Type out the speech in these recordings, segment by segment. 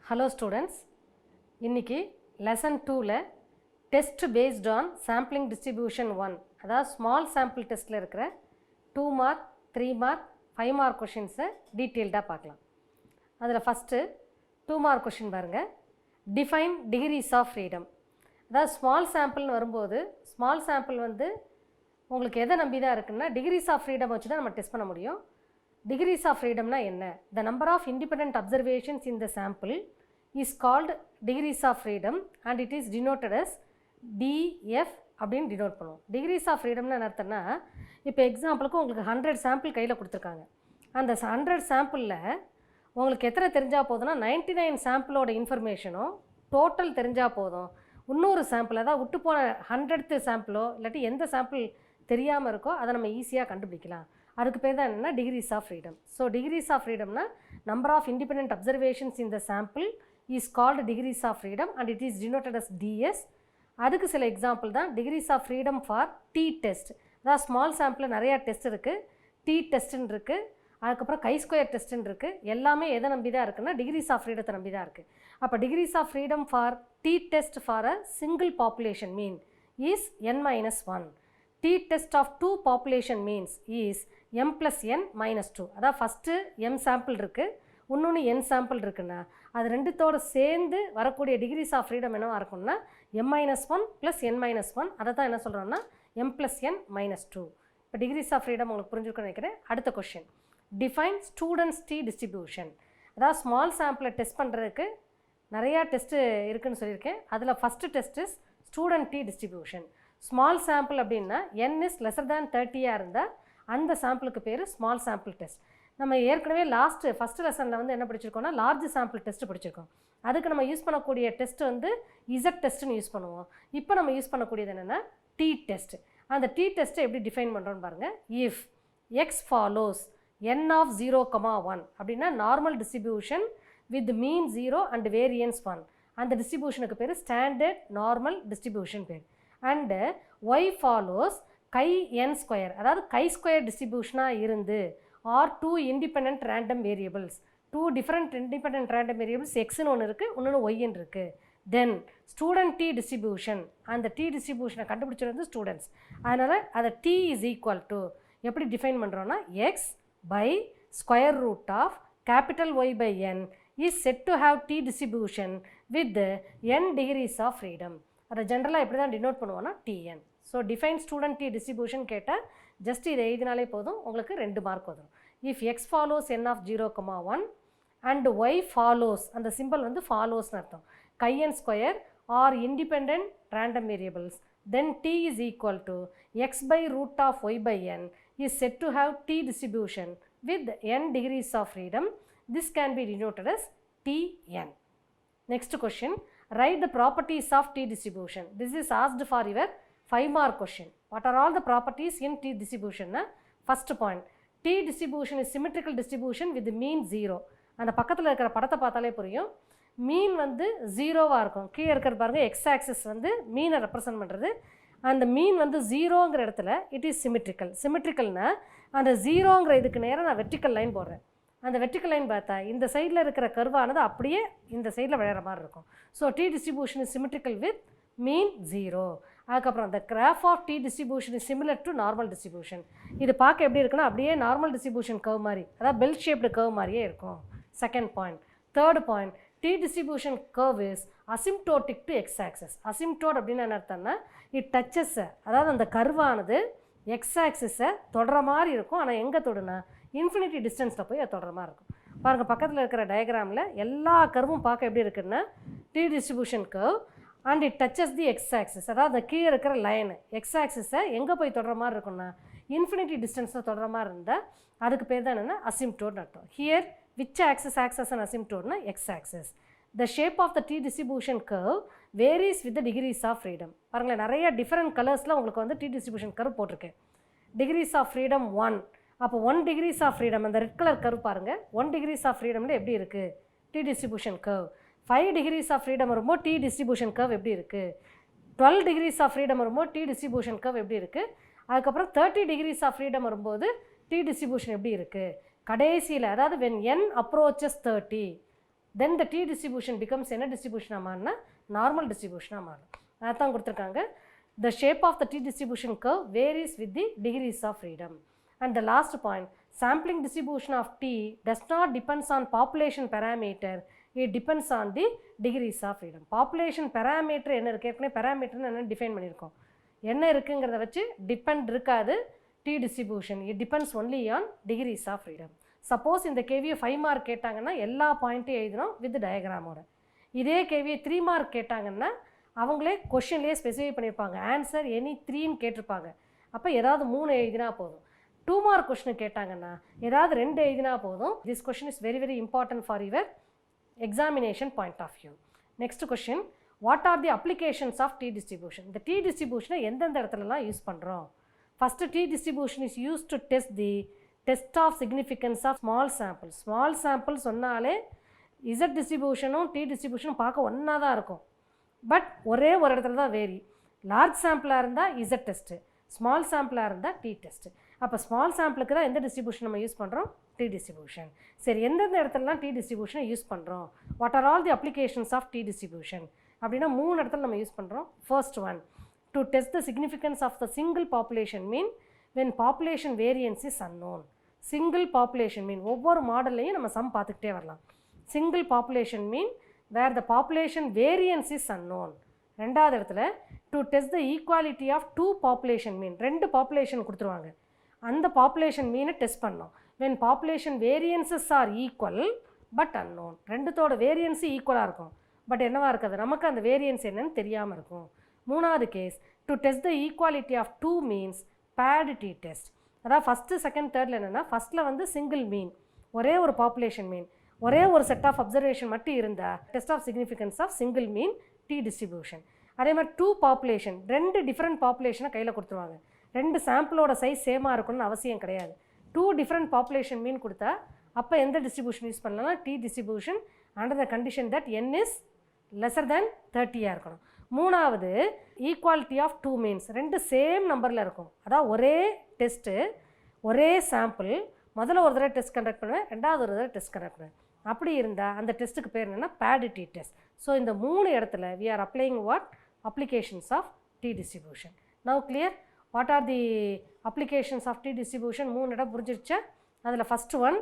Hello students, இன்னைக்கு lesson 2ல test based on sampling distribution 1 அதாவது small sample testல இருக்கிற 2 mark, 3 mark, 5 mark questions டீட்டெயில்டாக பார்க்கலாம். அதில் ஃபஸ்ட்டு 2 mark question பாருங்க. Define degrees of freedom. அதாவது small sampleனு வரும்போது small sample வந்து உங்களுக்கு எதை நம்பி தான் இருக்குன்னா degrees of freedom வச்சு தான் நம்ம டெஸ்ட் பண்ண முடியும். Degrees of freedomனா என்ன? The number of independent observations in the sample is called degrees of freedom and it is denoted as DF அப்படின்னு denote பண்ணுவோம். Degrees of freedomனா என்ன அர்த்தம்னா இப்போ எக்ஸாம்பிளுக்கு உங்களுக்கு 100 சாம்பிள் கையில் கொடுத்துருக்காங்க. அந்த 100 சாம்பிளில் உங்களுக்கு எத்தனை தெரிஞ்சால் போதும்னா 99 சாம்பிளோட இன்ஃபர்மேஷனும் டோட்டல் தெரிஞ்சால் போதும். இன்னொரு சாம்பிள் அதாவது விட்டு போன 100th சாம்பிளோ இல்லாட்டி எந்த சாம்பிள் தெரியாமல் இருக்கோ அதை நம்ம ஈஸியாக கண்டுபிடிக்கலாம். அதுக்கு பேர் தான் என்னென்னா degrees of freedom. So degrees of ஃப்ரீடம்னா number of independent observations in the sample is called degrees of freedom and it is denoted as DS. அதுக்கு சில எக்ஸாம்பிள் தான் degrees of freedom for D test. அதாவது small சாம்பிளில் நிறையா test இருக்குது. D டெஸ்ட்டுன்னு இருக்குது, அதுக்கப்புறம் கை ஸ்கொயர் டெஸ்ட்டுன்னு இருக்குது. எல்லாமே எதை நம்பி தான் இருக்குன்னா டிகிரிஸ் ஆஃப் ஃப்ரீடத்தை நம்பி தான் இருக்குது. அப்போ degrees of freedom for D test for a single population mean is n-1. T test of 2 population means is m plus n minus 2. அதாவது ஃபஸ்ட்டு m சாம்பிள் இருக்குது, இன்னொன்று n சாம்பிள் இருக்குன்னா அது ரெண்டுத்தோடு சேர்ந்து வரக்கூடிய டிகிரிஸ் ஆஃப் ஃப்ரீடம் என்னவா இருக்கும்னா m-1 plus n-1. அதை தான் என்ன சொல்கிறோம்னா m plus n minus 2. இப்போ டிகிரிஸ் ஆஃப் ஃப்ரீடம் உங்களுக்கு புரிஞ்சுருக்குன்னு நினைக்கிறேன். அடுத்த question, define students T distribution. அதாவது ஸ்மால் சாம்பிளை டெஸ்ட் பண்ணுறதுக்கு நிறையா டெஸ்ட்டு இருக்குதுன்னு சொல்லியிருக்கேன். அதில் first test is student T distribution. Small sample அப்படின்னா n is lesser than 30 இருந்தால் அந்த சாம்பிளுக்கு பேர் ஸ்மால் சாம்பிள் டெஸ்ட். நம்ம ஏற்கனவே ஃபஸ்ட்டு லெசனில் வந்து என்ன படிச்சிருக்கோம்னா லார்ஜ் சாம்பிள் டெஸ்ட் படிச்சிருக்கோம். அதுக்கு நம்ம யூஸ் பண்ணக்கூடிய டெஸ்ட் வந்து இசட் டெஸ்ட்டுன்னு யூஸ் பண்ணுவோம். இப்போ நம்ம யூஸ் பண்ணக்கூடியது என்னென்னா டி டெஸ்ட். அந்த டி டெஸ்ட்டை எப்படி டிஃபைன் பண்ணுறோன்னு பாருங்கள். If X follows n of 0,1 அப்படின்னா normal distribution with mean 0 and variance 1. அந்த டிஸ்ட்ரிபியூஷனுக்கு பேர் ஸ்டாண்டர்ட் நார்மல் டிஸ்ட்ரிபியூஷன் பேர். And y follows chi n square, அதாவது கை ஸ்கொயர் டிஸ்ட்ரிபியூஷனாக இருந்து are 2 independent random variables, 2 different independent random variables எக்ஸ்னு ஒன்று இருக்குது, இன்னொன்று ஒய்ன்னு இருக்குது. தென் ஸ்டூடெண்ட் டி டிஸ்ட்ரிபியூஷன், அந்த டி டிஸ்ட்ரிபியூஷனை கண்டுபிடிச்சது வந்து ஸ்டூடெண்ட்ஸ். அதனால் அதை டி இஸ் ஈக்குவல் டு எப்படி டிஃபைன் பண்ணுறோன்னா X by square root of capital Y by N is set to have T distribution with n degrees of freedom. அதை ஜென்ரலாக எப்படி தான் டினோட் பண்ணுவோன்னா TN. So define student T distribution கேட்டால் just இதை எழுதினாலே போதும், உங்களுக்கு 2 மார்க் வந்துடும். If X follows n of 0,1 அண்ட் ஒய் ஃபாலோஸ், அந்த சிம்பிள் வந்து ஃபாலோஸ்னு அர்த்தம், chi n square are independent random variables, then T is equal to X by root of Y by N is set to have T distribution with n degrees of freedom. This can be denoted as tn. Next question, write the properties of T distribution. This is asked for your 5 mark question. What are all the properties in T distribution? First point, T distribution is symmetrical distribution with mean 0. அந்த பக்கத்தில் இருக்கிற படத்தை பார்த்தாலே புரியும். மீன் வந்து 0வாக இருக்கும். கீழே இருக்கிறது பாருங்கள், எக்ஸ் ஆக்சிஸ் வந்து மீனை ரெப்ரசன்ட் பண்ணுறது. அந்த மீன் வந்து 0ங்கிற இடத்துல இட் இஸ் சிமெட்ரிக்கல். சிமெட்ரிக்கல்னால் அந்த 0ங்கிற இதுக்கு நேரம் நான் வெர்டிக்கல் லைன் போடுறேன். அந்த வெர்டிக்கல் லைன் பார்த்தா இந்த சைடில் இருக்கிற கர்வானது அப்படியே இந்த சைடில் விளையாடுற மாதிரி இருக்கும். So t distribution is symmetrical with mean 0. அதுக்கப்புறம் அந்த graph of D distribution is similar to normal distribution. இது பார்க்க எப்படி இருக்குன்னா அப்படியே நார்மல் டிஸ்ட்ரிபியூஷன் கர்வ் மாதிரி, அதாவது பெல் ஷேப்டு கர்வ் மாதிரியே இருக்கும். Second point. Third point, T distribution curve is asymptotic to X axis. Asymptote அப்படின்னு என்ன அர்த்தம்னா இட் டச்சஸ், அதாவது அந்த கர்வானது எக்ஸ் ஆக்சிஸை தொடர மாதிரி இருக்கும். ஆனால் எங்கே தொடுனா இன்ஃபினிட்டி டிஸ்டன்ஸில் போய் அது தொடர மாதிரி இருக்கும். பாருங்கள் பக்கத்தில் இருக்கிற டயக்ராமில் எல்லா கர்வும் பார்க்க எப்படி இருக்குன்னா T distribution curve and it touches the X axis, அதாவது அந்த கீழே இருக்கிற லைன் எக்ஸ் ஆக்சிஸை எங்கே போய் தொடர மாதிரி இருக்குன்னா இன்ஃபினிட்டி டிஸ்டன்ஸில் தொடர மாதிரி இருந்தால் அதுக்கு பேர் தான் என்னென்னா அசிம்டோட்னு அர்த்தம். Here which axis axis and அசிம்டோட்னா x axis. The shape of the t distribution curve varies with the degrees of freedom. பாருங்களேன் நிறைய டிஃப்ரெண்ட் கலர்ஸில் உங்களுக்கு வந்து டி டிஸ்ட்ரிபியூஷன் கர்வ் போட்டிருக்கேன். டிகிரிஸ் ஆஃப் ஃப்ரீடம் 1, அப்போ 1 டிகிரிஸ் ஆஃப் ஃப்ரீடம், அந்த ரெட் கலர் கர்வ் பாருங்கள் 1 டிகிரிஸ் ஆஃப் ஃப்ரீடம்ல எப்படி இருக்குது t distribution curve. 5 degrees of freedom வரும்போது டி டிஸ்ட்ரிபியூஷன் கர்வ் எப்படி இருக்குது. 12 டிகிரிஸ் ஆஃப் ஃப்ரீடம் வரும்போது டி டிஸ்ட்ரிபியூஷன் கர்வ் எப்படி இருக்குது. அதுக்கப்புறம் 30 டிகிரிஸ் ஆஃப் ஃப்ரீடம் வரும்போது டி டிஸ்ட்ரிபியூஷன் எப்படி இருக்குது. கடைசியில் அதாவது when n approaches 30 then the t distribution becomes என்ன distribution மாறுனா normal distribution மாறும். அதான் கொடுத்திருக்காங்க. The shape of the t distribution curve varies with the degrees of freedom. And the last point, sampling distribution of t does not depends on population parameter, it depends on the degrees of freedom. Population parameter என்ன இருக்கு, ஏற்கனவே parameter என்ன define பண்ணியிருக்கோம், என்ன இருக்குங்கிறத வச்சு depend இருக்காது t distribution, it depends only on degrees of freedom. Suppose இந்த கேவியை 5 மார்க் கேட்டாங்கன்னா எல்லா பாயிண்ட்டையும் எழுதணும் வித் டயக்ராமோட. இதே கேவியை 3 மார்க் கேட்டாங்கன்னா அவங்களே கொஷின்லேயே ஸ்பெசிஃபை பண்ணியிருப்பாங்க, ஆன்சர் எனி 3ன்னு கேட்டிருப்பாங்க. அப்போ ஏதாவது 3 எழுதினா போதும். 2 மார்க் கொஷின் கேட்டாங்கன்னா ஏதாவது 2 எழுதினா போதும். This question is very very important for your examination point of view. Next question, what are the applications of D distribution? இந்த டி டிஸ்ட்ரிபியூஷனை எந்தெந்த இடத்துலலாம் யூஸ் பண்ணுறோம்? First T distribution is used to test the test of significance of small sample. Small sample சொன்னாலே Z டிஸ்ட்ரிபியூஷனும் T டிஸ்ட்ரிபியூஷனும் பார்க்க ஒன்றா தான் இருக்கும், பட் ஒரே ஒரு இடத்துல தான் வேரி. லார்ஜ் சாம்பிளாக இருந்தால் இசட் டெஸ்ட்டு, ஸ்மால் சாம்பிளாக இருந்தால் டி டெஸ்ட்டு. அப்போ ஸ்மால் சாம்பிளுக்கு தான் எந்த டிஸ்ட்ரிபியூஷன் நம்ம யூஸ் பண்ணுறோம்? T distribution. சரி, எந்தெந்த இடத்துலலாம் டி டிஸ்ட்ரிபியூஷனை யூஸ் பண்ணுறோம்? What are all the applications of D distribution அப்படின்னா 3 இடத்துல நம்ம யூஸ் பண்ணுறோம். First one, to test the significance of the single population mean when population variance is unknown. Single population mean ஒவ்வொரு மாடல்லையும் நம்ம சம் பார்த்துக்கிட்டே வரலாம். Single population mean where the population variance is unknown. ரெண்டாவது இடத்துல to test the equality of two population mean, 2 population கொடுத்துருவாங்க, அந்த population mean test பண்ணோம். when population variances are equal but unknown, ரெண்டுத்தோட வேரியன்ஸு ஈக்குவலாக இருக்கும், பட் என்னவா இருக்காது, நமக்கு அந்த வேரியன்ஸ் என்னன்னு தெரியாமல் இருக்கும். மூணாவது case, to test the equality of 2 means paired T test. அதாவது ஃபஸ்ட்டு செகண்ட் தேர்டில் என்னென்னா, ஃபஸ்ட்டில் வந்து சிங்கிள் மீன், ஒரே ஒரு பாப்புலேஷன் மீன், ஒரே ஒரு செட் ஆஃப் அப்சர்வேஷன் மட்டும் இருந்தால் test of significance of single mean T distribution. அதே மாதிரி 2 பாப்புலேஷன், 2 டிஃப்ரெண்ட் பாப்புலேஷனை கையில் கொடுத்துருவாங்க. 2 சாம்பிளோட சைஸ் சேமாக இருக்கணும்னு அவசியம் கிடையாது. 2 டிஃப்ரெண்ட் பாப்புலேஷன் மீன் கொடுத்தா அப்போ எந்த டிஸ்ட்ரிபியூஷன் யூஸ் பண்ணலாம்னா T distribution under the condition that n is lesser than 30 இருக்கணும். மூணாவது, ஈக்குவாலிட்டி ஆஃப் 2 மீன்ஸ், 2 சேம் நம்பரில் இருக்கும். அதாவது ஒரே டெஸ்ட்டு, ஒரே சாம்பிள், முதல்ல ஒரு தடவை டெஸ்ட் கண்டக்ட் பண்ணுவேன், ரெண்டாவது ஒரு தடவை டெஸ்ட் கண்டக்ட் பண்ணுவேன். அப்படி இருந்தால் அந்த டெஸ்ட்டுக்கு பேர் என்னென்னா பேடிட்டி டெஸ்ட். ஸோ இந்த 3 இடத்துல we are applying what applications of D distribution. Now clear, what are the applications of D distribution? 3 இடம் புரிஞ்சிருச்சா? அதில் first one,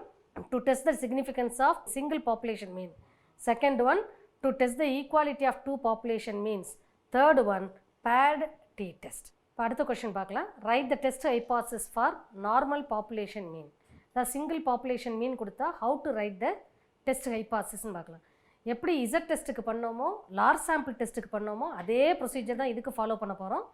to test the significance of single population mean. Second one, to test the equality of 2 population means. Third one, paired t-test. இப்போ அடுத்த question பார்க்கலாம். Write the test hypothesis for normal population mean. The single population mean கொடுத்தா how to write the test ஹைபாத்தசிஸ்ன்னு பார்க்கலாம். எப்படி Z டெஸ்ட்டுக்கு பண்ணோமோ, large sample டெஸ்ட்டுக்கு பண்ணோமோ அதே ப்ரொசீஜர் தான் இதுக்கு ஃபாலோ பண்ண போகிறோம்.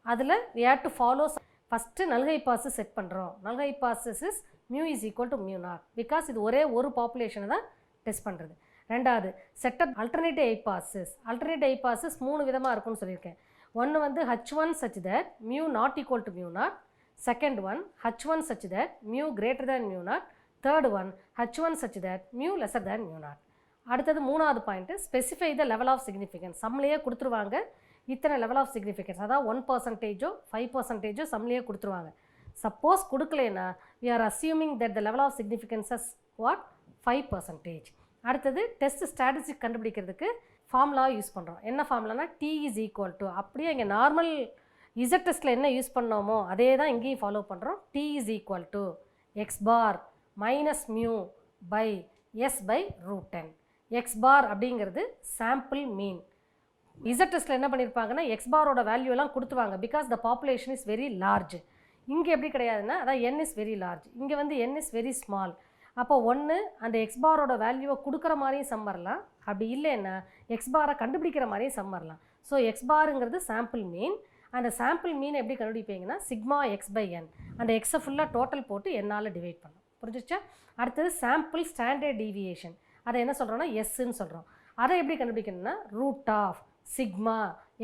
அதில் we have to follow. First நல் ஹைபாத்தசிஸ் செட் பண்ணுறோம். நல் hypothesis is mu is equal to mu not, because இது ஒரே ஒரு பாப்புலேஷனை தான் டெஸ்ட் பண்ணுறது. ரெண்டாவது, setup alternative hypothesis. Alternative hypothesis 3 விதமாக இருக்கும்னு சொல்லியிருக்கேன். ஒன்று வந்து h1 such that mu not equal to mu naught. Second one h1 such that mu greater than mu naught. Third one h1 such that mu lesser than mu naught. அடுத்தது மூணாவது point, specify the level of significance. சம்லேயே கொடுத்துருவாங்க இத்தனை level of significance, அதாவது 1%, 5% சம்லேயே கொடுத்துருவாங்க. Suppose கொடுக்கலனா we are assuming that the level of significance is what 5%. அடுத்தது டெஸ்ட் ஸ்டாட்டிஸ்டிக் கண்டுபிடிக்கிறதுக்கு ஃபார்முலா யூஸ் பண்ணுறோம். என்ன ஃபார்முலானா t இஸ் ஈக்குவல் டு, அப்படியே இங்கே நார்மல் இசட் டெஸ்ட்டில் என்ன யூஸ் பண்ணோமோ அதே தான் இங்கேயும் ஃபாலோ பண்ணுறோம். t is equal to x bar minus mu by s by √10. x bar அப்படிங்கிறது சாம்பிள் மீன். இசட் டெஸ்ட்டில் என்ன பண்ணியிருப்பாங்கன்னா x பாரோட வேல்யூலாம் கொடுத்துவாங்க, because the population is very large. இங்கே எப்படி கிடையாதுன்னா, அதான் n இஸ் வெரி லார்ஜ், இங்கே வந்து n இஸ் வெரி ஸ்மால். அப்போ ஒன்று அந்த எக்ஸ் பாரோட வேல்யூவை கொடுக்குற மாதிரியும் சம் வரலாம், அப்படி இல்லைன்னா எக்ஸ் பாரை கண்டுபிடிக்கிற மாதிரியும் சம் வரலாம். ஸோ எக்ஸ் பாருங்கிறது சாம்பிள் மீன். அந்த சாம்பிள் மீன் எப்படி கண்டுபிடிப்பீங்கன்னா சிக்மா எக்ஸ் பை என், அந்த எக்ஸை ஃபுல்லாக டோட்டல் போட்டு என்னால் டிவைட் பண்ணலாம். புரிஞ்சிச்சா? அடுத்தது சாம்பிள் ஸ்டாண்டர்ட் டீவியேஷன், அதை என்ன சொல்கிறோன்னா எஸ்ன்னு சொல்கிறோம். அதை எப்படி கண்டுபிடிக்கணும்னா root of sigma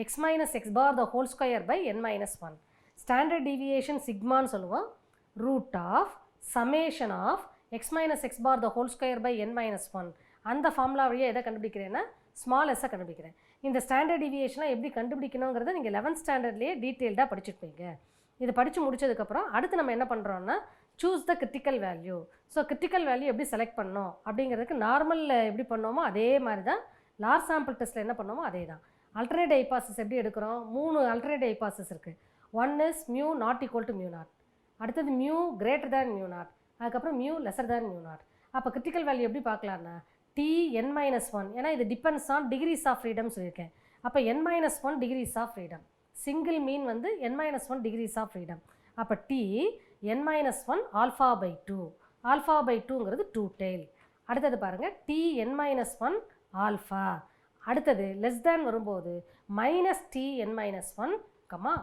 X minus X bar the whole square by n minus 1. Standard deviation சிக்மான்னு சொல்லுவோம். Root of summation of x minus X bar the whole square by n minus 1. அந்த ஃபார்முலா வழியாக எதை கண்டுபிடிக்கிறேன்னா ஸ்மால் எஸ்ஸை கண்டுபிடிக்கிறேன். இந்த standard டிவியேஷனாக எப்படி கண்டுபிடிக்கணுங்கிறத நீங்கள் 11th ஸ்டாண்டர்ட்லேயே டீட்டெயில்டாக படிச்சுருப்பீங்க. இதை படித்து முடிச்சதுக்கப்புறம் அடுத்து நம்ம என்ன பண்ணுறோன்னா choose the critical value. So critical value எப்படி செலக்ட் பண்ணோம் அப்படிங்கிறதுக்கு நார்மலில் எப்படி பண்ணோமோ அதே மாதிரி தான் லார்ஜ் சாம்பிள் டெஸ்ட்டில் என்ன பண்ணோமோ அதே தான். அல்டர்னேட் ஹைபாத்தசிஸ் எப்படி எடுக்கிறோம்? 3 அல்டர்னேட் ஹைபாத்தசிஸ் இருக்குது. One is mu not equal to mu naught, அடுத்தது mu greater than mu naught, அதுக்கப்புறம் mu lesser than mu naught. அப்போ கிரிட்டிக்கல் வேல்யூ எப்படி பார்க்கலான்னா Tn-1, ஏன்னா இது depends on degrees of freedom சொல்லியிருக்கேன். அப்போ n-1 degrees of freedom, single mean வந்து n-1 டிகிரிஸ் ஆஃப் ஃப்ரீடம். அப்போ Tn-1 alpha by 2, alpha by 2ங்கிறது 2 tail. அடுத்தது பாருங்கள் Tn-1 ஆல்ஃபா, அடுத்தது லெஸ் தேன் வரும்போது -Tn-1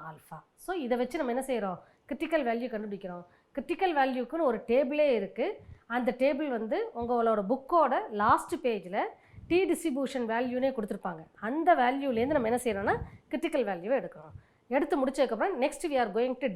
ஆல்ஃபா. ஸோ இதை வச்சு நம்ம என்ன செய்கிறோம்? கிரிட்டிக்கல் வேல்யூ கண்டுபிடிக்கிறோம். கிரிட்டிக்கல் வேல்யூக்குன்னு ஒரு டேபிளே இருக்குது. அந்த டேபிள் வந்து உங்களோட புக்கோட லாஸ்ட் பேஜில் டி டிஸ்ட்ரிபியூஷன் வேல்யூனே கொடுத்துருப்பாங்க. அந்த வேல்யூலேருந்து நம்ம என்ன செய்கிறோன்னா கிரிட்டிக்கல் வேல்யூவை எடுக்கிறோம். எடுத்து முடிச்சதுக்கப்புறம் next we are going to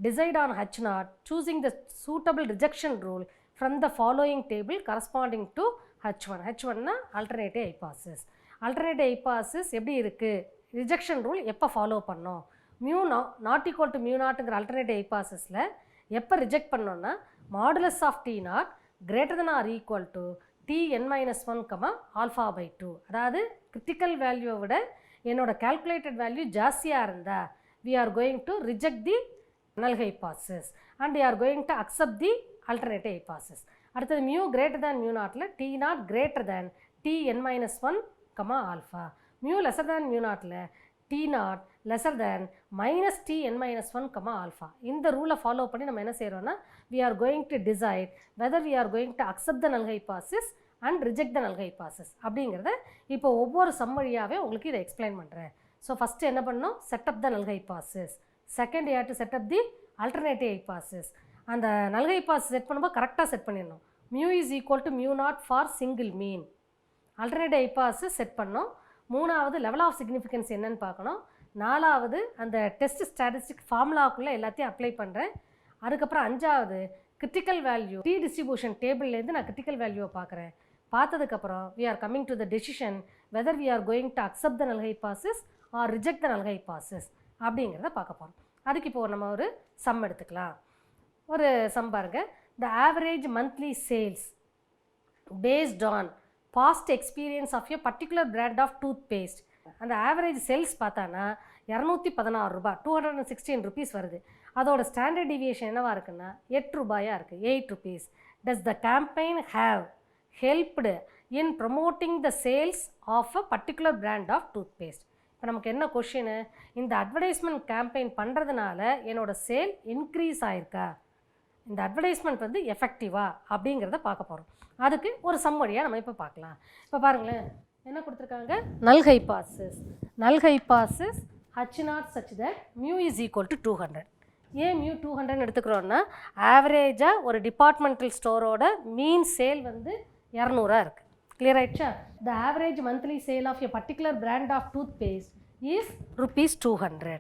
decide on H0, choosing the suitable rejection rule from the following table corresponding to H1. H1னா அல்டர்னேட்டிவ் ஹைபாத்தசிஸ். அல்டர்னேட்டிவ் ஹைபாத்தசிஸ் எப்படி இருக்குது? ரிஜெக்ஷன் ரூல் எப்போ ஃபாலோ பண்ணோம்? Mu not equal to mu நாட்டுங்கிற alternative ஹைபாத்தசிஸில் எப்போ reject பண்ணோன்னா modulus of T0 greater than or equal to Tn-1, alpha by 2. அதாவது கிரிட்டிக்கல் வேல்யூவை விட என்னோட கால்குலேட்டட் வேல்யூ ஜாஸ்தியாக இருந்தால் we are going to reject the null hypothesis and we are going to accept the alternative hypothesis. அடுத்தது mu greater than mu நாட்டில் T0 greater than Tn-1, alpha. Mu lesser than mu நாட்டில் T0 lesser than -Tn-1, alpha. இந்த ரூலை follow பண்ணி நம்ம என்ன செய்கிறோன்னா we are going to decide whether we are going to accept the null hypothesis and reject the null hypothesis அப்படிங்கிறத இப்போ ஒவ்வொரு சம்மரியாகவே உங்களுக்கு இதை எக்ஸ்பிளைன் பண்ணுறேன். ஸோ ஃபஸ்ட்டு என்ன பண்ணணும்? Setup the null hypothesis. Second you have to set up the alternative hypothesis. அந்த null hypothesis set பண்ணும்போது கரெக்டாக செட் பண்ணிடணும். Mu is equal to mu not for single mean. Alternative hypothesis set பண்ணோம். மூணாவது level of significance என்னன்னு பார்க்கணும். நாலாவது அந்த டெஸ்ட் ஸ்டாட்டிஸ்டிக் ஃபார்முலாவுக்குள்ளே எல்லாத்தையும் அப்ளை பண்ணுறேன். அதுக்கப்புறம் அஞ்சாவது கிரிட்டிக்கல் வேல்யூ டி டிஸ்ட்ரிபியூஷன் டேபிள்லேருந்து நான் கிரிட்டிக்கல் வேல்யூவை பார்க்குறேன். பார்த்ததுக்கப்புறம் we are coming to the decision whether we are going to accept the null hypothesis or reject the null hypothesis அப்படிங்கிறத பார்க்க போகிறோம். அதுக்கு இப்போது நம்ம ஒரு சம் எடுத்துக்கலாம். ஒரு சம் பாருங்கள். the average monthly sales based on past experience of a particular brand of toothpaste. அந்த ஆவரேஜ் சேல்ஸ் பார்த்தானா 216 ரூபா, 216 ருபீஸ் வருது. அதோட ஸ்டாண்டர்ட் டிவியேஷன் என்னவாக இருக்குன்னா 8 ரூபாயாக இருக்குது, 8 rupees. Does the campaign have helped in promoting the sales of a particular brand of toothpaste? இப்போ நமக்கு என்ன கொஷின்? இந்த அட்வர்டைஸ்மெண்ட் கேம்பெயின் பண்ணுறதுனால என்னோட சேல் இன்க்ரீஸ் ஆகிருக்கா, இந்த அட்வர்டைஸ்மெண்ட் வந்து எஃபெக்டிவா அப்படிங்கிறத பார்க்க போகிறோம். அதுக்கு ஒரு சம் வழியாக நம்ம இப்போ பார்க்கலாம். இப்போ பாருங்களேன் என்ன கொடுத்துருக்காங்க? நல் ஹைபாத்தசிஸ். நல் hypothesis H0 such that mu is equal to 200. ஏன் மியூ 200 எடுத்துக்கிறோன்னா ஆவரேஜாக ஒரு டிபார்ட்மெண்டல் ஸ்டோரோட மீன் சேல் வந்து 200 இருக்குது. கிளியர் ஆகிடுச்சா? The average monthly sale of a particular brand of tooth paste is ₹200.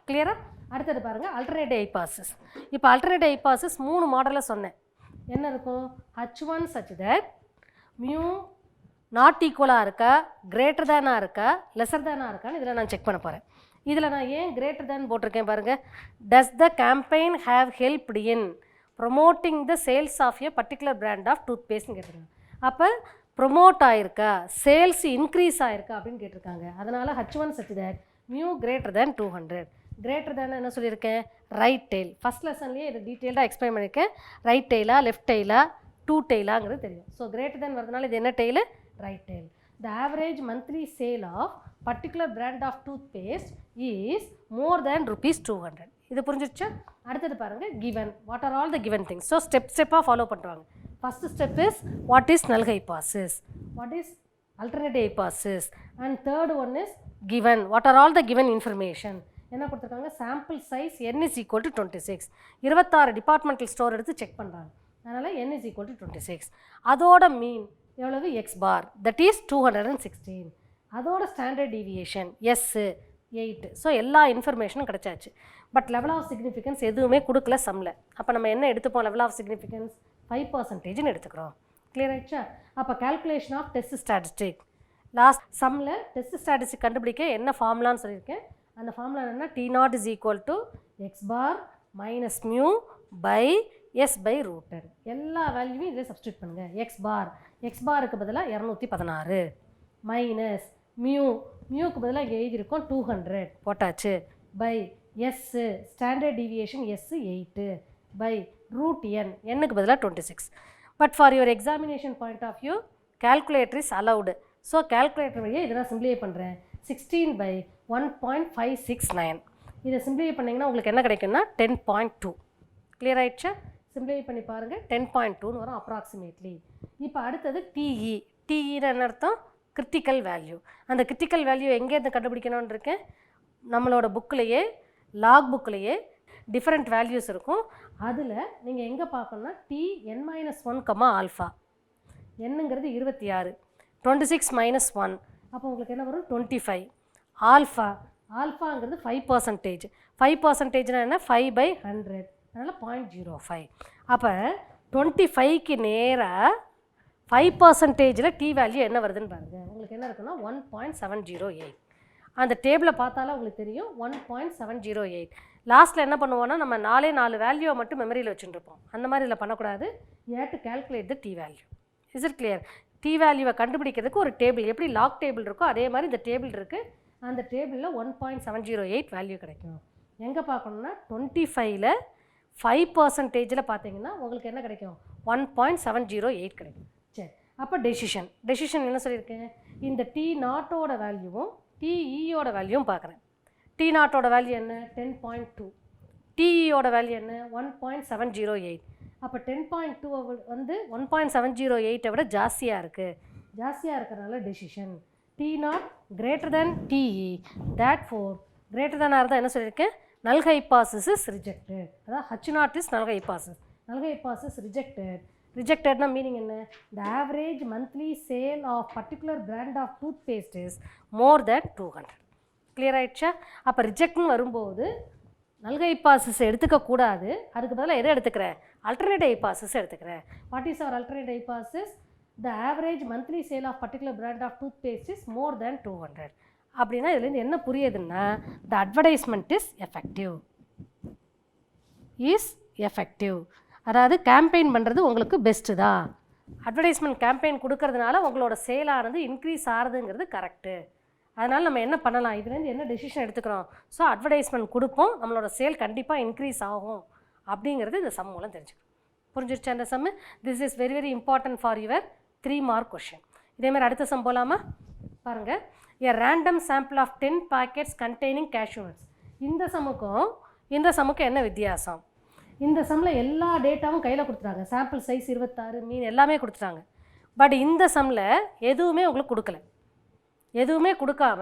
கிளியராக? அடுத்தது பாருங்கள் அல்டர்னேட்டிவ் ஹைபாத்தசிஸ். இப்போ அல்டர்னேட்டிவ் ஹைபாத்தசிஸ் 3 மாடலில் சொன்னேன். என்ன இருக்கும்? H1 such that mu not ஈக்குவலாக இருக்கா, கிரேட்டர் தேனாக இருக்கா, லெஸர் தேனாக இருக்கான்னு இதில் நான் செக் பண்ண போகிறேன். இதில் நான் ஏன் கிரேட்டர் தேன் போட்டிருக்கேன் பாருங்கள். Does the campaign have helped in promoting the sales of a particular brand of tooth பேஸ்ட்னு கேட்டிருக்காங்க. அப்போ ப்ரொமோட் ஆகிருக்கா, சேல்ஸ் இன்க்ரீஸ் ஆகிருக்கா அப்படின்னு கேட்டிருக்காங்க. அதனால் H1 such that mu greater than 200. Greater than என்ன சொல்லியிருக்கேன்? Right tail. ஃபஸ்ட் லெசன்லேயே இதை டீட்டெயிலாக எக்ஸ்பிளைன் பண்ணியிருக்கேன். ரைட் டெய்லா லெஃப்ட் டெய்லா 2 டெய்லாங்கிறது தெரியும். ஸோ கிரேட்டர் தேன் வரதுனால இது என்ன tail? Right tail. The average monthly sale of particular brand of toothpaste is more than ₹200. இது புரிஞ்சிருச்சா? அடுத்தது பாருங்கள் given. What are all the given things? So ஸ்டெப்பாக ஃபாலோ பண்ணுறாங்க. First step is what is null hypothesis, what is alternative hypothesis, and third one is given. What are all the given information? என்ன கொடுத்துருக்காங்க? Sample size n is equal to 26. 26 departmental store எடுத்து check பண்ணுறாங்க. அதனால் n is equal to 26. அதோட மீன் எவ்வளவு? x bar, that is 216. அதோட standard deviation S 8. So எல்லா இன்ஃபர்மேஷனும் கிடச்சாச்சு. But level of significance எதுவுமே கொடுக்கல சம்மில். அப்போ நம்ம என்ன எடுத்துப்போம்? லெவல் ஆஃப் சிக்னிஃபிகன்ஸ் 5%ன்னு எடுத்துக்கிறோம். கிளியர் ஆகிடுச்சா? அப்போ calculation of test statistic. Last சம்மில் டெஸ்ட் ஸ்டாட்டிஸ்டிக் கண்டுபிடிக்க என்ன ஃபார்முலான்னு சொல்லியிருக்கேன். அந்த ஃபார்முலா என்னென்னா T0 is equal to x bar minus mu by S by rooted. எல்லா வேல்யூவையும் இதில் சப்ஸ்டியூட் பண்ணுங்கள். எக்ஸ் பாருக்கு பதிலாக 216 மைனஸ் மியூக்கு பதிலாக இங்கே எழுதியிருக்கோம் 200 போட்டாச்சு by s standard deviation s 8 by root என்னுக்கு பதிலாக 26. But for your examination point of view calculator is allowed. So calculator வழியாக இதை நான் சிம்பிளிஃபை பண்ணுறேன். 16/1.569. இதை சிம்பிளிஃபை பண்ணிங்கன்னா உங்களுக்கு என்ன கிடைக்குன்னா 10.2. கிளியர் ஆகிடுச்சா? சிம்பிளிஃபை பண்ணி பாருங்கள். 10.2ன்னு வரும் அப்ராக்சிமேட்லி. இப்போ அடுத்தது டிஇன்னு என்ன அர்த்தம்? Critical value. அந்த கிரிட்டிக்கல் வேல்யூ எங்கேருந்து கண்டுபிடிக்கணும்னு இருக்கேன். நம்மளோட புக்கிலேயே லாக் புக்கிலேயே டிஃப்ரெண்ட் வேல்யூஸ் இருக்கும். அதில் நீங்கள் எங்கே பார்க்கணுன்னா Tn-1, ஆல்ஃபா என்னங்கிறது 26, 26 - 1 அப்போ உங்களுக்கு என்ன வரும் 25. ஆல்ஃபாங்கிறது 5%. 5%னா என்ன? 5/100, அதனால் 0.05. அப்போ 25க்கு நேராக 5%ல் டி வேல்யூ என்ன வருதுன்னு பாருங்கள். உங்களுக்கு என்ன இருக்குன்னா 1.708. அந்த டேபிளை பார்த்தாலும் உங்களுக்கு தெரியும் 1.708. லாஸ்ட்டில் என்ன பண்ணுவோன்னா நம்ம 4 வேல்யூவை மட்டும் மெமரியில் வச்சுருப்போம். அந்த மாதிரி இதில் பண்ணக்கூடாது. You have to calculate the T value. Is it clear? T வேல்யூவை கண்டுபிடிக்கிறதுக்கு ஒரு டேபிள், எப்படி லாக் டேபிள் இருக்கோ அதே மாதிரி இந்த டேபிள் இருக்குது. அந்த டேபிளில் 1.708 வேல்யூ கிடைக்கும். எங்கே பார்க்கணுன்னா 25ல் 5%ல் பார்த்தீங்கன்னா உங்களுக்கு என்ன கிடைக்கும்? 1.708 கிடைக்கும். சரி, அப்போ டெசிஷன் என்ன சொல்லியிருக்கேன்? இந்த T0ஓட வேல்யூவும் TEயோட வேல்யூவும் பார்க்குறேன். T0ஓட வேல்யூ என்ன? 10.2. TEயோட வேல்யூ என்ன? 1.708. அப்போ 10.2 வந்து 1.708 விட ஜாஸ்தியாக இருக்கிறதுனால decision T0 greater than TE. therefore greater than இருந்தால் என்ன சொல்லியிருக்கேன்? null hypothesis is rejected. அதாவது H0 is null hypothesis rejectedனா மீனிங் என்ன? the average monthly sale of particular brand of toothpaste is more than 200. Clear ஆகிடுச்சா? அப்போ ரிஜெக்ட்னு வரும்போது null hypothesis எடுத்துக்கக்கூடாது. அதுக்கு பதிலாக எதை எடுத்துக்கிறேன்? alternate hypothesis எடுத்துக்கிறேன். What is our alternate hypothesis? the average monthly sale of particular brand of toothpaste is more than 200. அப்படின்னா இதுலேருந்து என்ன புரியுதுன்னா the advertisement is effective. அதாவது கேம்பெயின் பண்ணுறது உங்களுக்கு பெஸ்ட்டு தான். அட்வர்டைஸ்மெண்ட் கேம்பெயின் கொடுக்கறதுனால உங்களோட சேலானது இன்க்ரீஸ் ஆகுதுங்கிறது கரெக்டு. அதனால் நம்ம என்ன பண்ணலாம்? இதுலேருந்து என்ன டெசிஷன் எடுத்துக்கிறோம்? ஸோ அட்வர்டைஸ்மெண்ட் கொடுப்போம், நம்மளோட சேல் கண்டிப்பாக இன்க்ரீஸ் ஆகும் அப்படிங்கிறது இந்த சம் மூலம் தெரிஞ்சுக்கணும். புரிஞ்சிருச்சு அந்த sum? This is very very important for your 3 mark question. இதேமாதிரி அடுத்த சம் போகலாமா? பாருங்கள். a random sample of 10 packets containing cashew nuts. இந்த சம்முக்கும் என்ன வித்தியாசம்? இந்த சம்மில் எல்லா டேட்டாவும் கையில் கொடுத்துட்டாங்க. சாம்பிள் சைஸ் 26, மீன் எல்லாமே கொடுத்துட்டாங்க. பட் இந்த சம்மில் எதுவுமே உங்களுக்கு கொடுக்காம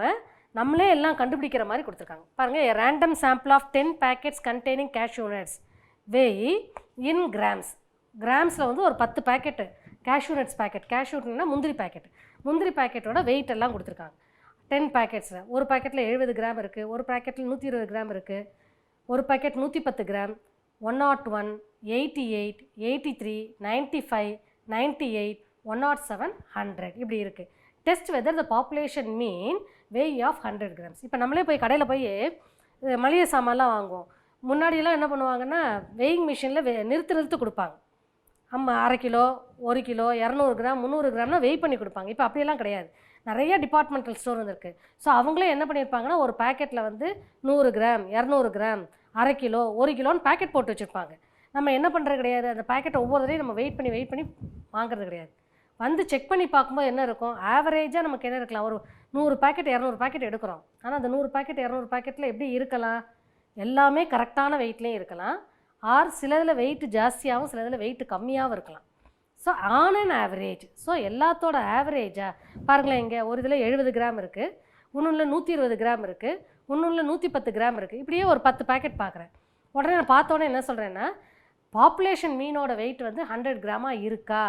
நம்மளே எல்லாம் கண்டுபிடிக்கிற மாதிரி கொடுத்துருக்காங்க. பாருங்கள். a random sample of 10 packets containing cashew nuts weigh in grams. கிராம்ஸில் வந்து ஒரு 10 packet cashew nuts packet. cashew nutனா முந்திரி பேக்கெட்டோட வெயிட் எல்லாம் கொடுத்துருக்காங்க. 10 பேக்கெட்ஸில் ஒரு பேக்கெட்டில் 70 கிராம் இருக்குது, ஒரு பேக்கெட்டில் 120 கிராம் இருக்குது, ஒரு பேக்கெட் 110 கிராம், 101, 88, 83, 95, 98, 107, 100 இப்படி இருக்குது. Test whether the population mean weight of 100 grams. இப்போ நம்மளே போய் கடையில் போய் மளிகை சாமான்லாம் வாங்குவோம். முன்னாடியெல்லாம் என்ன பண்ணுவாங்கன்னா வெயிங் மிஷினில் நிறுத்து கொடுப்பாங்க. அரை கிலோ, 1 கிலோ, 200 கிராம், 300 கிராம்னா வெயிட் பண்ணி கொடுப்பாங்க. இப்போ அப்படியெல்லாம் கிடையாது. நிறைய டிபார்ட்மெண்டல் ஸ்டோர் வந்துருக்கு. ஸோ அவங்களே என்ன பண்ணியிருப்பாங்கன்னா ஒரு பேக்கெட்டில் வந்து 100 கிராம், 200 கிராம், அரை கிலோ, 1 கிலோன்னு பேக்கெட் போட்டு வச்சுருப்பாங்க. நம்ம என்ன பண்ணுறது கிடையாது. அந்த பேக்கெட்டை ஒவ்வொரு தடையும் நம்ம வெயிட் பண்ணி வாங்குறது கிடையாது. வந்து செக் பண்ணி பார்க்கும்போது என்ன இருக்கும்? ஆவரேஜாக நமக்கு என்ன இருக்கலாம்? ஒரு 100 பேக்கெட் 200 பேக்கெட் எடுக்கிறோம். ஆனால் அந்த 100 பேக்கெட் 200 பேக்கெட்டில் எப்படி இருக்கலாம்? எல்லாமே கரெக்டான வெயிட்லேயும் இருக்கலாம். ஆர் சிலதில் வெயிட் ஜாஸ்தியாகவும் சிலதில் வெயிட் கம்மியாகவும் இருக்கலாம். So on and average. So எல்லாத்தோட ஆவரேஜாக பாருங்களேன். இங்கே ஒரு இதில் 70 கிராம் இருக்குது, இன்னொன்று 120 கிராம் இருக்குது, இன்னொன்று 110 கிராம் இருக்குது. இப்படியே ஒரு 10 பேக்கெட் பார்க்குறேன். உடனே நான் பார்த்தோன்னே என்ன சொல்கிறேன்னா பாப்புலேஷன் மீனோட வெயிட் வந்து 100 கிராமாக இருக்கா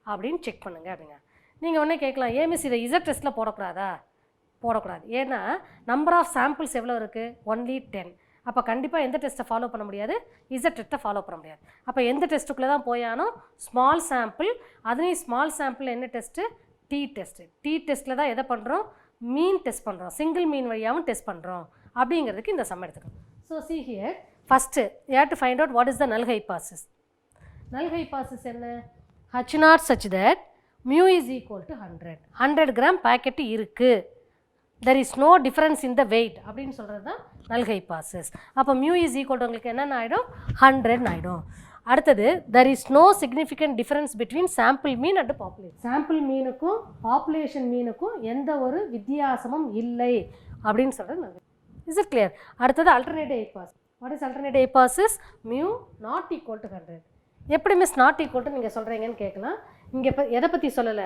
அப்படின்னு செக் பண்ணுங்கள் அப்படிங்க. நீங்கள் உடனே கேட்கலாம், மிஸ் இதை இசட் டெஸ்ட்டில் போடக்கூடாது. ஏன்னா நம்பர் ஆஃப் சாம்பிள்ஸ் எவ்வளோ இருக்குது? ஒன்லி 10. அப்போ கண்டிப்பாக எந்த டெஸ்ட்டை ஃபாலோ பண்ண முடியாது? இசட் டெஸ்ட்டை ஃபாலோ பண்ண முடியாது. அப்போ எந்த டெஸ்ட்டுக்குள்ளே தான் போயானோ ஸ்மால் சாம்பிள். அதுலேயும் ஸ்மால் சாம்பிள் என்ன டெஸ்ட்டு? டி டெஸ்ட்டில் தான் எதை பண்ணுறோம்? மீன் டெஸ்ட் பண்ணுறோம். சிங்கிள் மீன் வழியாகவும் டெஸ்ட் பண்ணுறோம். அப்படிங்கிறதுக்கு இந்த சம் எடுத்துக்கணும். So see here, first you have to find out what is the null hypothesis. null hypothesis என்ன? H naught such that mu is equal to 100. 100 gram packet இருக்கு. There is no difference in the weight அப்படின்னு சொல்கிறது தான் null hypothesis. அப்போ mu is equal to உங்களுக்கு என்னென்ன ஆகிடும்? 100 ஆகிடும். அடுத்தது there is no significant difference between sample mean and population. sample meanக்கும் population meanக்கும் எந்த ஒரு வித்தியாசமும் இல்லை அப்படின்னு சொல்கிறது. Is it clear? அடுத்தது alternative hypothesis. What is alternative hypothesis? Mu not equal to 100. எப்படி மிஸ் நாட் ஈக்குவல் டு நீங்கள் சொல்கிறீங்கன்னு கேட்கலாம். இங்கே இப்போ எதை பற்றி சொல்லலை,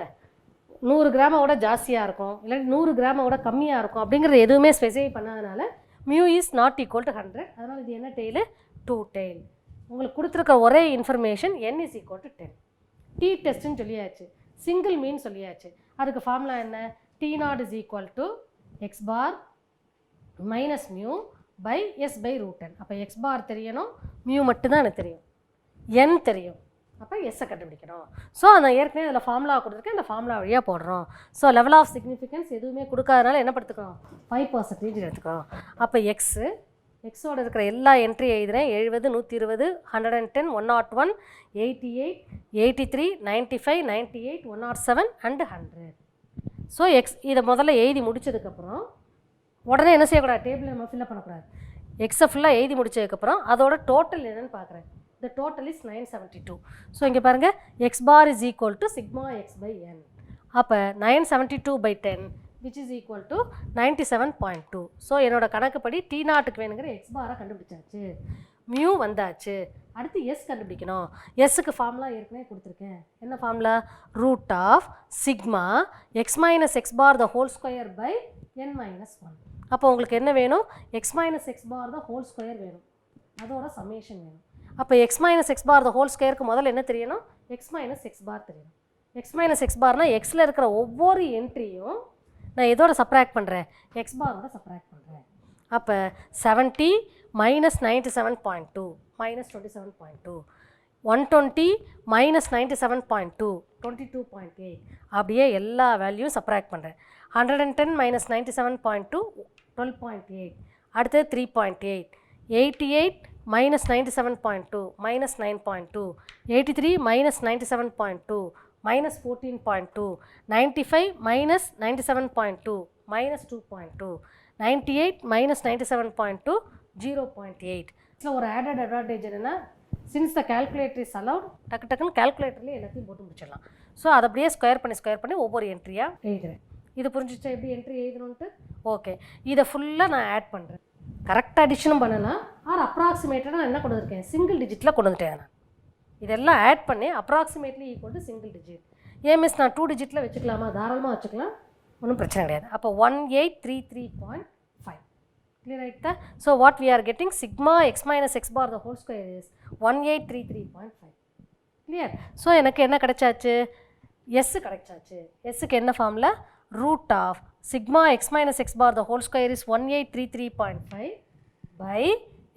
100 கிராமோட ஜாஸ்தியாக இருக்கும் இல்லை 100 கிராமோட கம்மியாக இருக்கும் அப்படிங்கிறது எதுவுமே ஸ்பெசிஃபை பண்ணாதனால mu is not equal to 100. அதனால் இது என்ன டெய்லு? 2 டெய்ல். உங்களுக்கு கொடுத்துருக்க ஒரே information n is equal to 10. T டெஸ்ட்டுன்னு சொல்லியாச்சு, சிங்கிள் மீன் சொல்லியாச்சு. அதுக்கு ஃபார்முலா என்ன? T not is equal to X bar minus mu by S by root n. அப்போ எக்ஸ் பார் தெரியணும், மியூ மட்டும்தான் எனக்கு தெரியும், n தெரியும். அப்போ எஸ்ஸை கண்டுபிடிக்கணும். ஸோ அந்த ஏற்கனவே அதில் ஃபார்முலா கொடுத்துருக்கேன், அந்த ஃபார்முலா வழியாக போடுறோம். ஸோ லெவல் ஆஃப் சிக்னிஃபிகன்ஸ் எதுவுமே கொடுக்காதனால என்ன படுத்துக்கிறோம்? 5% எடுத்துக்கிறோம். அப்போ எக்ஸோட இருக்கிற எல்லா என்ட்ரி எழுதுகிறேன். 70, 120, 110, 101, 88, 83, 95, 98, 107 அண்ட் 100. ஸோ இதை முதல்ல எழுதி முடித்ததுக்கப்புறம் உடனே என்ன செய்யக்கூடாது? டேபிள் நம்ம ஃபில்லப் பண்ணக்கூடாது. எக்ஸை ஃபுல்லாக எழுதி முடித்ததுக்கப்புறம் அதோட டோட்டல் என்னென்னு பார்க்குறேன். The total is 972. ஸோ இங்கே பாருங்கள், x bar is equal to sigma x by n. அப்போ 972 by 10 which is equal to 97.2. So என்னோட கணக்குப்படி டி நாட்டுக்கு வேணுங்கிற எக்ஸ் பாரை கண்டுபிடிச்சாச்சு, மியூ வந்தாச்சு. அடுத்து எஸ் கண்டுபிடிக்கணும். எஸ்ஸுக்கு ஃபார்முலா ஏற்கனவே கொடுத்துருக்கேன். என்ன formula? Root of sigma X minus X bar the whole square by n minus 1. அப்போ உங்களுக்கு என்ன வேணும்? X minus X bar the whole square வேணும், அதோட சமேஷன் வேணும். அப்போ x minus X bar the whole ஸ்கொயருக்கு முதல்ல என்ன தெரியணும்? எக்ஸ் மைனஸ் எக்ஸ் பார் தெரியணும். எக்ஸ் மைனஸ் எக்ஸ் பார்னால் எக்ஸில் இருக்கிற ஒவ்வொரு என்ட்ரியும் நான் எதோட சப்ராக்ட் பண்ணுறேன்? எக்ஸ் பாரோட சப்ராக்ட் பண்ணுறேன். அப்போ 70 மைனஸ் 97.2 மைனஸ் 27.2, 120 மைனஸ் 97.2 22.8, அப்படியே எல்லா வேல்யூவும் சப்ராக்ட் பண்ணுறேன். 110 மைனஸ் 97.2 12.8, அடுத்தது 3.8, 88 minus 97.2 minus 9.2, 83 minus 97.2 minus 14.2, 95 minus 97.2 minus 2.2, 98 minus 97.2 0.8. இதில் ஒரு ஆடட் அட்வான்டேஜ் என்னென்னா, since the calculator is allowed, டக்குன்னு கேல்குலேட்டர்லேயே எல்லாத்தையும் போட்டு முடிச்சிடலாம். ஸோ அதை அப்படியே ஸ்கொயர் பண்ணி ஒவ்வொரு என்ட்ரியாக எழுதுகிறேன். இது புரிஞ்சிச்சா எப்படி என்ட்ரி எழுதணுன்ட்டு? ஓகே, இதை ஃபுல்லாக நான் ஆட் பண்ணுறேன். கரெக்டாக அடிஷனும் பண்ணலாம், ஆர் அப்ராக்சிமேட்டடாக நான் என்ன கொண்டு வந்திருக்கேன்? சிங்கிள் டிஜிட்டில் கொண்டு வந்துட்டேன். நான் இதெல்லாம் ஆட் பண்ணி approximately equal to single digit. Miss நான் 2 டிஜிட்டில் வச்சுக்கலாமா? தாராளமாக வச்சுக்கலாம், ஒன்றும் பிரச்சனை கிடையாது. அப்போ 1833.5 clear ஆகிட்டா? So what we are getting sigma X minus X bar the whole square is 1833.5 clear. So எனக்கு என்ன கிடைச்சாச்சு? எஸ் கிடைச்சாச்சு. எஸ்ஸுக்கு என்ன formula? Root of sigma X minus X bar the whole square is 1833.5 by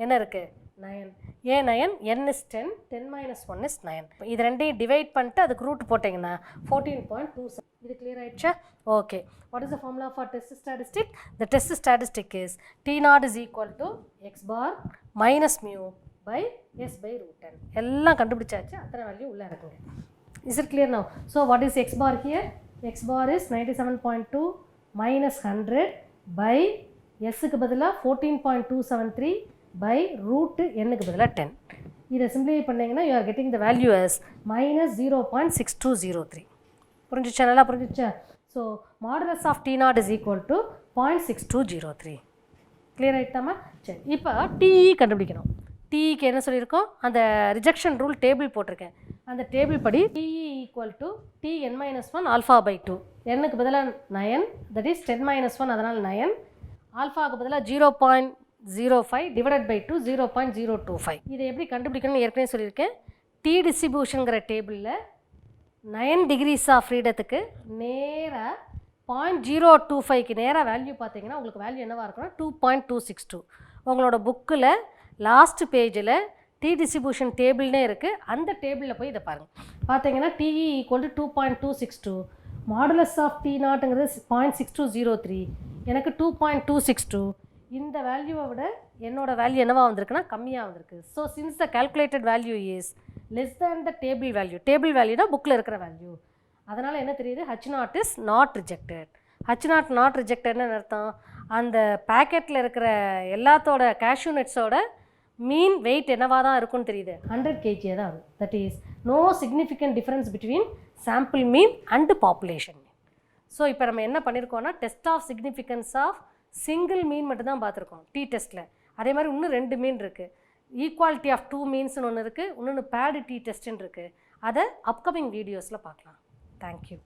என்ன இருக்குது? 9. ஏன் 9? n is 10, 10 minus 1 is 9. இது ரெண்டையும் டிவைட் பண்ணிட்டு அதுக்கு ரூட் போட்டிங்கன்னா 14.27. இது கிளியர் ஆகிடுச்சா? Okay. What is the formula for test statistic? The test statistic is T not is equal to X bar minus mu by S by root n. எல்லாம் கண்டுபிடிச்சாச்சு, அத்தனை வேல்யூ உள்ளே இருக்குங்க. Is it clear now? So what is X bar here? X bar is 97.2 minus 100 by எஸ்ஸுக்கு பதிலாக 14.273 by root n-க்கு பதிலாக 10. இதை simplify பண்ணிங்கன்னா you are getting the value as minus 0.6203. புரிஞ்சிச்சா? நல்லா புரிஞ்சிச்சா? So modulus of t not is equal to 0.6203. Clear ஆகிட்டாமா? சரி, இப்போ டிஇ கண்டுபிடிக்கணும். டிஇக்கு என்ன சொல்லியிருக்கோம்? அந்த ரிஜெக்ஷன் ரூல் டேபிள் போட்டிருக்கேன். அந்த டேபிள் படி டிஇ equal to Tn-1 alpha by 2. n-க்கு பதிலாக 9, தட் இஸ் 10-1, அதனால் 9. ஆல்ஃபாவுக்கு பதிலாக 0.05 டிவைடட் பை 2 0.025. இதை எப்படி கண்டுபிடிக்கணும்னு ஏற்கனவே சொல்லியிருக்கேன். டி டிஸ்ட்ரிபியூஷனுங்கிற டேபிளில் 9 டிகிரிஸ் ஆஃப் ஃப்ரீடத்துக்கு நேராக 0.025க்கு நேராக வேல்யூ பார்த்தீங்கன்னா உங்களுக்கு வேல்யூ என்னவாக இருக்குன்னா 2.262. உங்களோட புக்கில் லாஸ்ட் பேஜில் டி டிஸ்ட்ரிபியூஷன் டேபிள்னே இருக்குது. அந்த டேபிளில் போய் இதை பாருங்கள். பார்த்தீங்கன்னா t e equal to 2.262, modulus of t நாட்டுங்கிறது 0.6203, எனக்கு 2.262. இந்த வேல்யூவை விட என்னோடய வேல்யூ என்னவாக வந்திருக்குன்னா கம்மியாக வந்திருக்கு. So since the calculated value is less than the table value. Table வேல்யூனா புக்கில் இருக்கிற வேல்யூ. அதனால் என்ன தெரியுது, H0 is not rejected. H0 not ரிஜெக்டட்னு அர்த்தம், அந்த பேக்கெட்டில் இருக்கிற எல்லாத்தோட கேஷ்யூ நட்ஸோட மீன் வெயிட் என்னவாக தான் இருக்குன்னு தெரியுது, 100 kg தான் இருக்கும். That is no significant difference between sample mean and population mean. So இப்போ நம்ம என்ன பண்ணியிருக்கோம்னா test of significance of single mean மட்டும் தான் பார்த்துருக்கோம் டி டெஸ்ட்டில். அதே மாதிரி இன்னும் 2 மீன் இருக்குது. ஈக்குவாலிட்டி ஆஃப் 2 மீன்ஸ்னு ஒன்று இருக்குது, இன்னொன்று பேடு டி டெஸ்ட்டுன்னு இருக்குது. அதை அப்கமிங் வீடியோஸில் பார்க்கலாம். தேங்க்யூ.